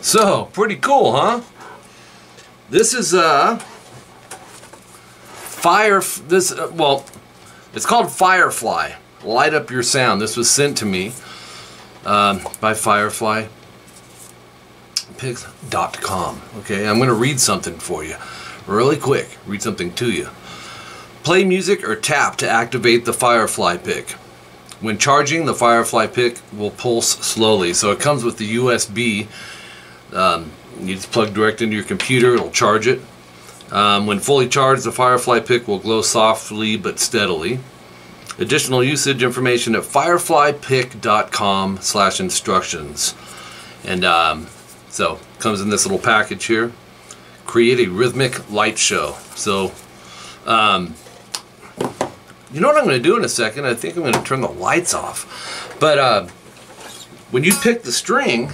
So, pretty cool, huh? This is well, it's called FIREFLY. Light up your sound. This was sent to me by FIREFLY.com. Okay, I'm going to read something for you really quick. Read something to you. Play music or tap to activate the FIREFLY pick. When charging, the FIREFLY pick will pulse slowly. So it comes with the USB. You just plug direct into your computer, it'll charge it. When fully charged, the FIREFLY pick will glow softly but steadily. Additional usage information at fireflypick.com/instructions. And so it comes in this little package here. Create a rhythmic light show. So you know what I'm going to do in a second? I think I'm going to turn the lights off. But when you pick the string,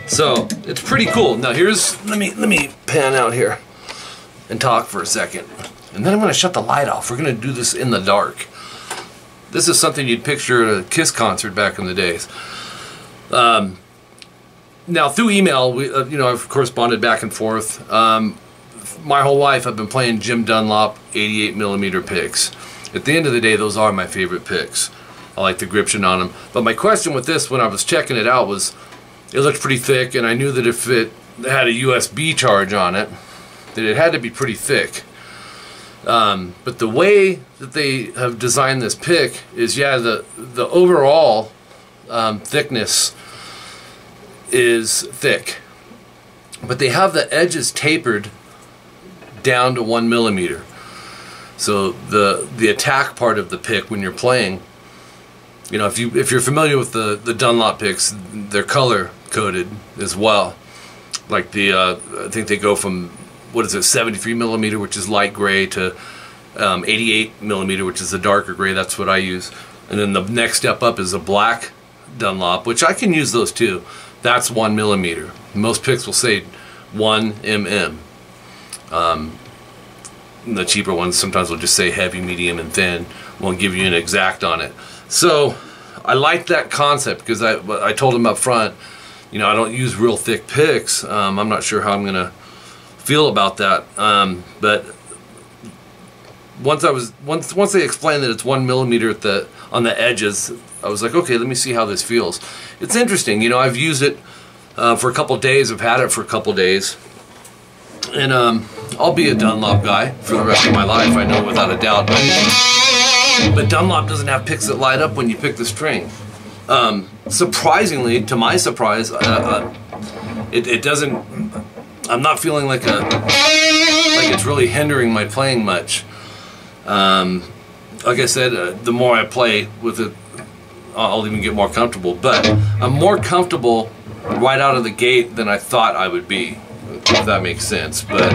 so it's pretty cool. Now here's, let me pan out here and talk for a second. And then I'm going to shut the light off. We're going to do this in the dark. This is something you'd picture at a KISS concert back in the days. Now through email, we, you know, I've corresponded back and forth. My whole life I've been playing Jim Dunlop 88mm picks. At the end of the day, those are my favorite picks. I like the gription on them. But my question with this when I was checking it out was, it looked pretty thick, and I knew that if it had a USB charge on it, that it had to be pretty thick. But the way that they have designed this pick is, yeah, the overall thickness is thick, but they have the edges tapered down to 1mm. So the attack part of the pick when you're playing, you know, if you're familiar with the Dunlop picks, they're color coded as well. Like the I think they go from, what is it, 73mm, which is light gray, to 88mm, which is the darker gray. That's what I use. And then the next step up is a black Dunlop, which I can use those too. That's 1mm. Most picks will say 1mm. The cheaper ones sometimes will just say heavy, medium, and thin. Won't give you an exact on it. So I like that concept because I told them up front, you know, I don't use real thick picks. I'm not sure how I'm gonna feel about that. But once they explained that it's 1mm on the edges, I was like, okay, let me see how this feels. It's interesting, you know. I've used it for a couple days. I've had it for a couple days, and I'll be a Dunlop guy for the rest of my life. I know without a doubt. But Dunlop doesn't have picks that light up when you pick the string. Surprisingly, to my surprise, it doesn't. I'm not feeling like it's really hindering my playing much. Like I said, the more I play with it, I'll even get more comfortable. But I'm more comfortable right out of the gate than I thought I would be, if that makes sense. But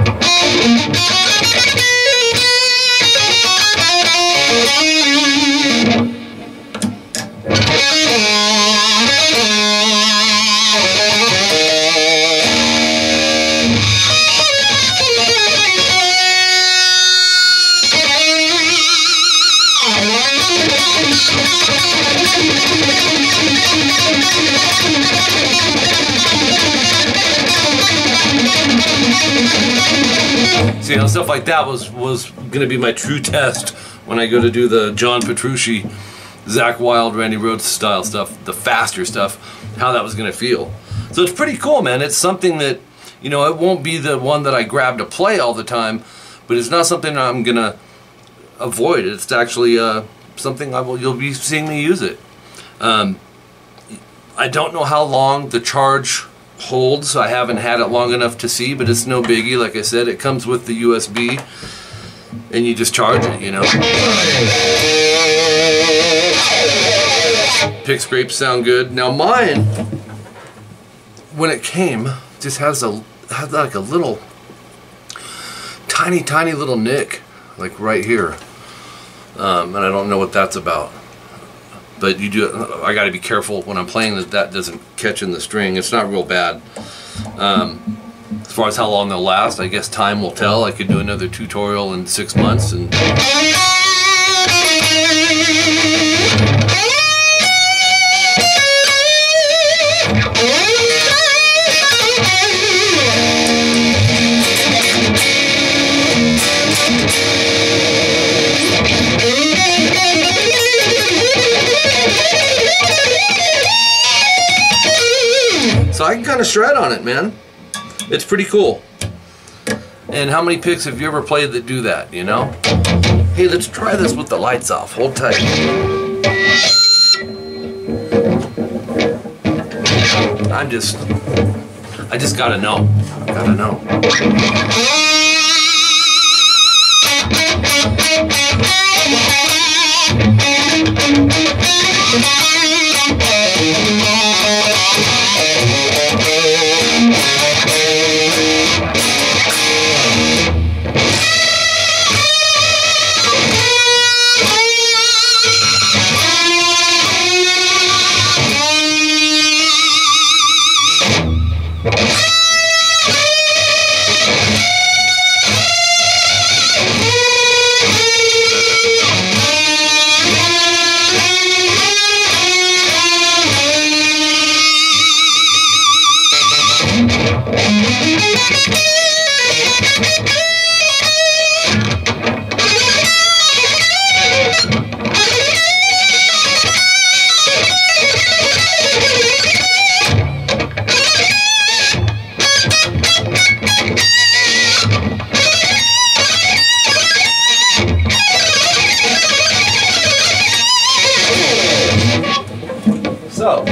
So, you know, stuff like that was going to be my true test when I go to do the John Petrucci, Zakk Wylde, Randy Rhoads style stuff, the faster stuff, how that was going to feel. So it's pretty cool, man. It's something that, you know, it won't be the one that I grab to play all the time, but it's not something I'm going to avoid. It's actually something you'll be seeing me use it. I don't know how long the charge holds. I haven't had it long enough to see, but it's no biggie. Like I said, it comes with the USB, and you just charge it, you know. Pick scrapes sound good. Now mine, when it came, just had like a little tiny little nick, like right here, and I don't know what that's about. But you do. I got to be careful when I'm playing that doesn't catch in the string. It's not real bad. As far as how long they'll last, I guess time will tell. I could do another tutorial in 6 months and. So I can kind of shred on it, man. It's pretty cool. And how many picks have you ever played that do that, you know? Hey, let's try this with the lights off. Hold tight. I just gotta know. Gotta know. So,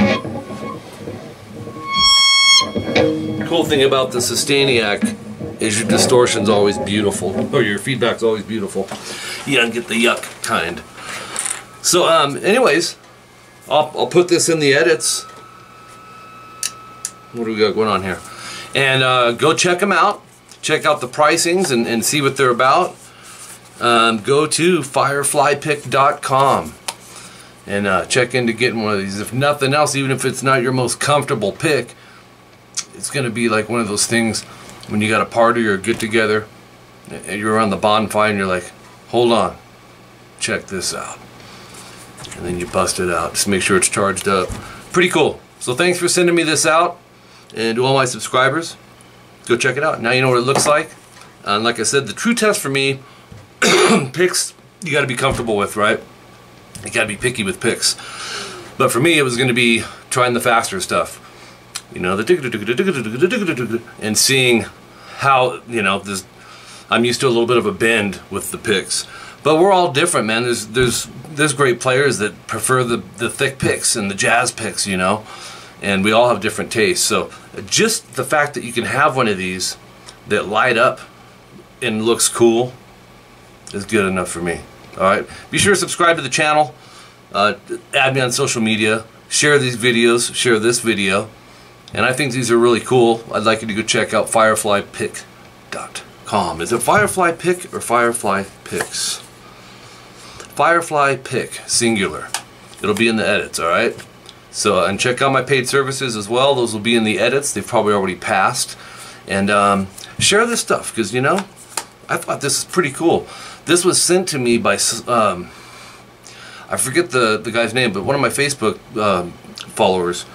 the cool thing about the Sustainiac is your distortion's always beautiful, or your feedback's always beautiful. You don't get the yuck kind. So, anyways, I'll put this in the edits. What do we got going on here? And go check them out. Check out the pricings and see what they're about. Go to FIREFLYPick.com. and check into getting one of these. If nothing else, even if it's not your most comfortable pick, it's going to be like one of those things when you got a party or a get-together and you're around the bonfire and you're like, hold on, check this out. And then you bust it out. Just make sure it's charged up. Pretty cool. So thanks for sending me this out. And to all my subscribers, go check it out. Now you know what it looks like. And like I said, the true test for me, picks you got to be comfortable with, right? You gotta be picky with picks. But for me, it was gonna be trying the faster stuff. You know, the and seeing how, you know, I'm used to a little bit of a bend with the picks. But we're all different, man. There's great players that prefer the thick picks and the jazz picks, you know. And we all have different tastes. So just the fact that you can have one of these that light up and looks cool is good enough for me. Alright, be sure to subscribe to the channel, add me on social media, share these videos, share this video, and I think these are really cool. I'd like you to go check out FIREFLYPick.com. Is it Firefly Pick or Firefly Picks? Firefly Pick, singular. It'll be in the edits, alright? So, and check out my paid services as well. Those will be in the edits. They've probably already passed. And share this stuff, because, you know, I thought this is pretty cool. This was sent to me by, I forget the guy's name, but one of my Facebook followers.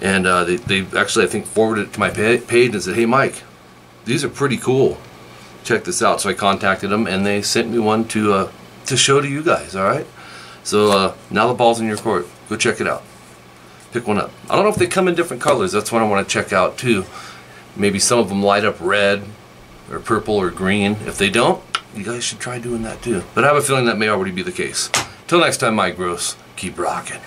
And they actually, I think, forwarded it to my page and said, hey, Mike, these are pretty cool. check this out. So I contacted them, and they sent me one to show to you guys. All right. So now the ball's in your court. Go check it out. Pick one up. I don't know if they come in different colors. That's what I want to check out too. Maybe some of them light up red or purple or green. If they don't, you guys should try doing that too. But I have a feeling that may already be the case. Till next time, Mike Gross, keep rocking.